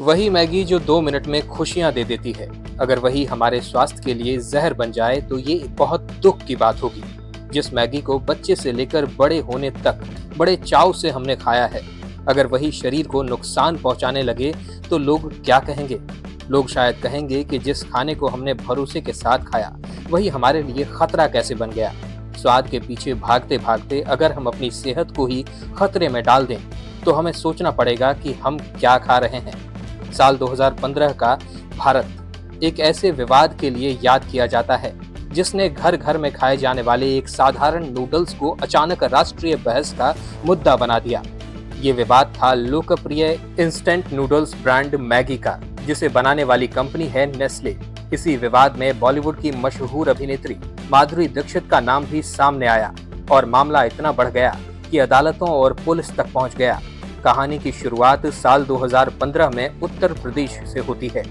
वही मैगी जो 2 मिनट में खुशियां दे देती है, अगर वही हमारे स्वास्थ्य के लिए जहर बन जाए तो ये बहुत दुख की बात होगी। जिस मैगी को बच्चे से लेकर बड़े होने तक बड़े चाव से हमने खाया है, अगर वही शरीर को नुकसान पहुंचाने लगे तो लोग क्या कहेंगे? लोग शायद कहेंगे कि जिस खाने को हमने भरोसे के साथ खाया वही हमारे लिए खतरा कैसे बन गया। स्वाद के पीछे भागते भागते अगर हम अपनी सेहत को ही खतरे में डाल दें तो हमें सोचना पड़ेगा कि हम क्या खा रहे हैं। साल 2015 का भारत एक ऐसे विवाद के लिए याद किया जाता है जिसने घर घर में खाए जाने वाले एक साधारण नूडल्स को अचानक राष्ट्रीय बहस का मुद्दा बना दिया। ये विवाद था लोकप्रिय इंस्टेंट नूडल्स ब्रांड मैगी का, जिसे बनाने वाली कंपनी है नेस्ले। इसी विवाद में बॉलीवुड की मशहूर अभिनेत्री माधुरी दीक्षित का नाम भी सामने आया और मामला इतना बढ़ गया कि अदालतों और पुलिस तक पहुंच गया। कहानी की शुरुआत साल 2015 में उत्तर प्रदेश से होती है।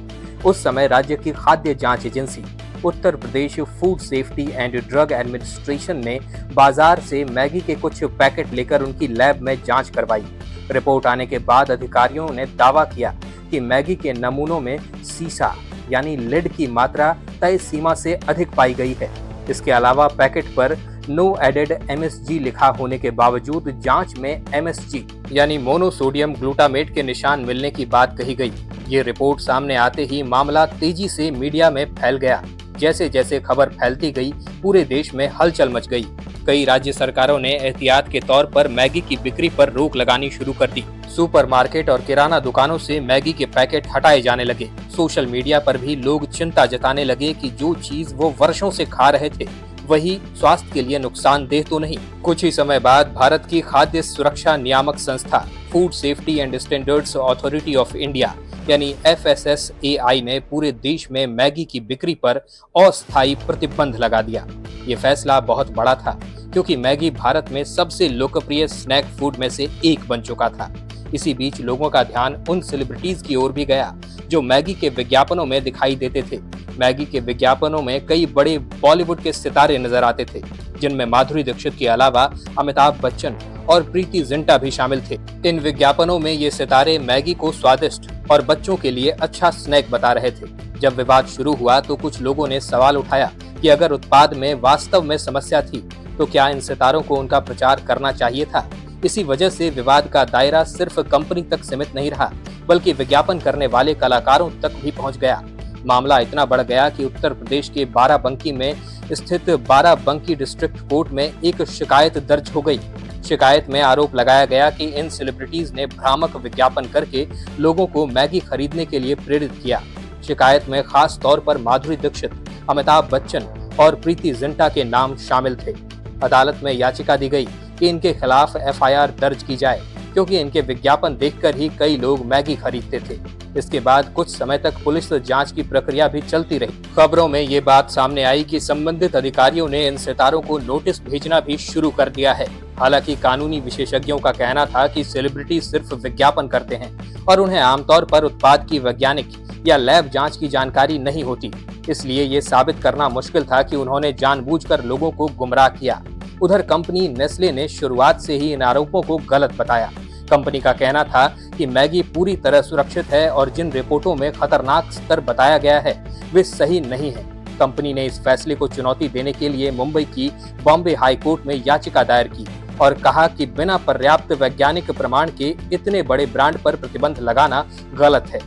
उस समय राज्य की खाद्य जांच agency Uttar Pradesh food safety and drug administration ने बाजार से मैगी के कुछ पैकेट लेकर उनकी लैब में जांच करवाई। रिपोर्ट आने के बाद अधिकारियों ने दावा किया कि मैगी के नमूनों में सीसा यानी लिड की मात्रा तय सीमा से अधिक पाई गई है। इसके अलावा पैकेट पर नो एडेड MSG लिखा होने के बावजूद जांच में MSG यानी मोनोसोडियम ग्लूटामेट के निशान मिलने की बात कही गई। ये रिपोर्ट सामने आते ही मामला तेजी से मीडिया में फैल गया। जैसे जैसे खबर फैलती गई, पूरे देश में हलचल मच गई। कई राज्य सरकारों ने एहतियात के तौर पर मैगी की बिक्री पर रोक लगानी शुरू कर दी। सुपरमार्केट और किराना दुकानों से मैगी के पैकेट हटाए जाने लगे। सोशल मीडिया पर भी लोग चिंता जताने लगे कि जो चीज वो वर्षों से खा रहे थे वही स्वास्थ्य के लिए नुकसानदेह तो नहीं। कुछ ही समय बाद भारत की खाद्य सुरक्षा नियामक संस्था food safety and standards authority of India यानी FSSAI ने पूरे देश में मैगी की बिक्री पर अस्थायी प्रतिबंध लगा दिया। ये फैसला बहुत बड़ा था क्योंकि मैगी भारत में सबसे लोकप्रिय स्नैक फूड में से एक बन चुका था। इसी बीच लोगों का ध्यान उन सेलिब्रिटीज की ओर भी गया जो मैगी के विज्ञापनों में दिखाई देते थे। मैगी के विज्ञापनों में कई बड़े बॉलीवुड के सितारे नजर आते थे, जिनमें माधुरी दीक्षित के अलावा अमिताभ बच्चन और प्रीति जिंटा भी शामिल थे। इन विज्ञापनों में ये सितारे मैगी को स्वादिष्ट और बच्चों के लिए अच्छा स्नैक बता रहे थे। जब विवाद शुरू हुआ तो कुछ लोगों ने सवाल उठाया कि अगर उत्पाद में वास्तव में समस्या थी तो क्या इन सितारों को उनका प्रचार करना चाहिए था। इसी वजह से विवाद का दायरा सिर्फ कंपनी तक सीमित नहीं रहा, बल्कि विज्ञापन करने वाले कलाकारों तक भी पहुंच गया। मामला इतना बढ़ गया कि उत्तर प्रदेश के बाराबंकी में स्थित बाराबंकी डिस्ट्रिक्ट कोर्ट में एक शिकायत दर्ज हो गई। शिकायत में आरोप लगाया गया कि इन सेलिब्रिटीज ने भ्रामक विज्ञापन करके लोगों को मैगी खरीदने के लिए प्रेरित किया। शिकायत में खास तौर पर माधुरी दीक्षित, अमिताभ बच्चन और प्रीति जिंटा के नाम शामिल थे। अदालत में याचिका दी गई कि इनके खिलाफ FIR दर्ज की जाए क्योंकि इनके विज्ञापन देखकर ही कई लोग मैगी खरीदते थे। इसके बाद कुछ समय तक पुलिस जांच की प्रक्रिया भी चलती रही। खबरों में ये बात सामने आई कि संबंधित अधिकारियों ने इन सितारों को नोटिस भेजना भी शुरू कर दिया है। हालांकि कानूनी विशेषज्ञों का कहना था कि सेलिब्रिटी सिर्फ विज्ञापन करते हैं और उन्हें आमतौर पर उत्पाद की वैज्ञानिक या लैब जांच की जानकारी नहीं होती, इसलिए ये साबित करना मुश्किल था कि उन्होंने जानबूझकर लोगों को गुमराह किया। उधर कंपनी नेस्ले ने शुरुआत से ही इन आरोपों को गलत बताया। कंपनी का कहना था कि मैगी पूरी तरह सुरक्षित है और जिन रिपोर्टों में खतरनाक स्तर बताया गया है वे सही नहीं है। कंपनी ने इस फैसले को चुनौती देने के लिए मुंबई की बॉम्बे हाई कोर्ट में याचिका दायर की और कहा कि बिना पर्याप्त वैज्ञानिक प्रमाण के इतने बड़े ब्रांड पर प्रतिबंध लगाना गलत है।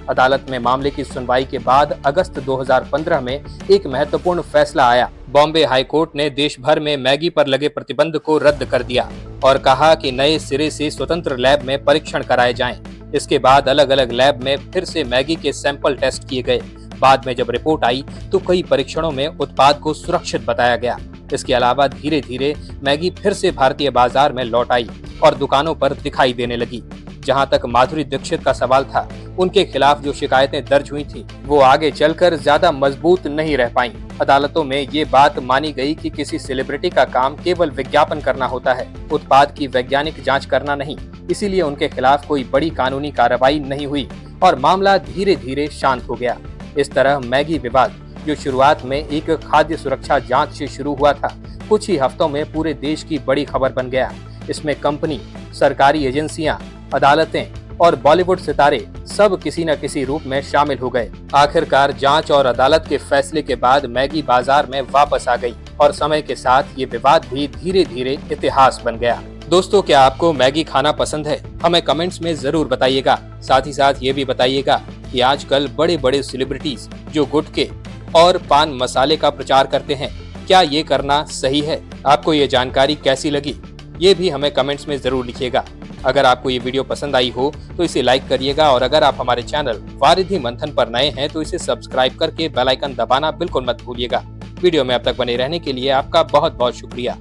अदालत में मामले की सुनवाई के बाद अगस्त 2015 में एक महत्वपूर्ण फैसला आया। बॉम्बे हाई कोर्ट ने देश भर में मैगी पर लगे प्रतिबंध को रद्द कर दिया और कहा कि नए सिरे से स्वतंत्र लैब में परीक्षण कराए जाएं। इसके बाद अलग अलग लैब में फिर से मैगी के सैंपल टेस्ट किए गए। बाद में जब रिपोर्ट आई तो कई परीक्षणों में उत्पाद को सुरक्षित बताया गया। इसके अलावा धीरे धीरे मैगी फिर से भारतीय बाजार में लौट आई और दुकानों पर दिखाई देने लगी। जहां तक माधुरी दीक्षित का सवाल था, उनके खिलाफ जो शिकायतें दर्ज हुई थी वो आगे चलकर ज्यादा मजबूत नहीं रह पाईं। अदालतों में ये बात मानी गई कि किसी सेलिब्रिटी का काम केवल विज्ञापन करना होता है, उत्पाद की वैज्ञानिक जांच करना नहीं। इसीलिए उनके खिलाफ कोई बड़ी कानूनी कार्रवाई नहीं हुई और मामला धीरे धीरे शांत हो गया। इस तरह मैगी विवाद, जो शुरुआत में एक खाद्य सुरक्षा जांच से शुरू हुआ था, कुछ ही हफ्तों में पूरे देश की बड़ी खबर बन गया। इसमें कंपनी, सरकारी एजेंसियां, अदालतें और बॉलीवुड सितारे सब किसी न किसी रूप में शामिल हो गए। आखिरकार जांच और अदालत के फैसले के बाद मैगी बाजार में वापस आ गई और समय के साथ ये विवाद भी धीरे धीरे इतिहास बन गया। दोस्तों, क्या आपको मैगी खाना पसंद है? हमें कमेंट्स में जरूर बताइएगा। साथ ही साथ ये भी बताइएगा कि आजकल बड़े बड़े सेलिब्रिटीज जो गुटखे और पान मसाले का प्रचार करते हैं, क्या ये करना सही है? आपको ये जानकारी कैसी लगी, ये भी हमें कमेंट्स में जरूर लिखिएगा। अगर आपको ये वीडियो पसंद आई हो तो इसे लाइक करिएगा और अगर आप हमारे चैनल वारिधि मंथन पर नए हैं तो इसे सब्सक्राइब करके बेल आइकन दबाना बिल्कुल मत भूलिएगा। वीडियो में अब तक बने रहने के लिए आपका बहुत बहुत शुक्रिया।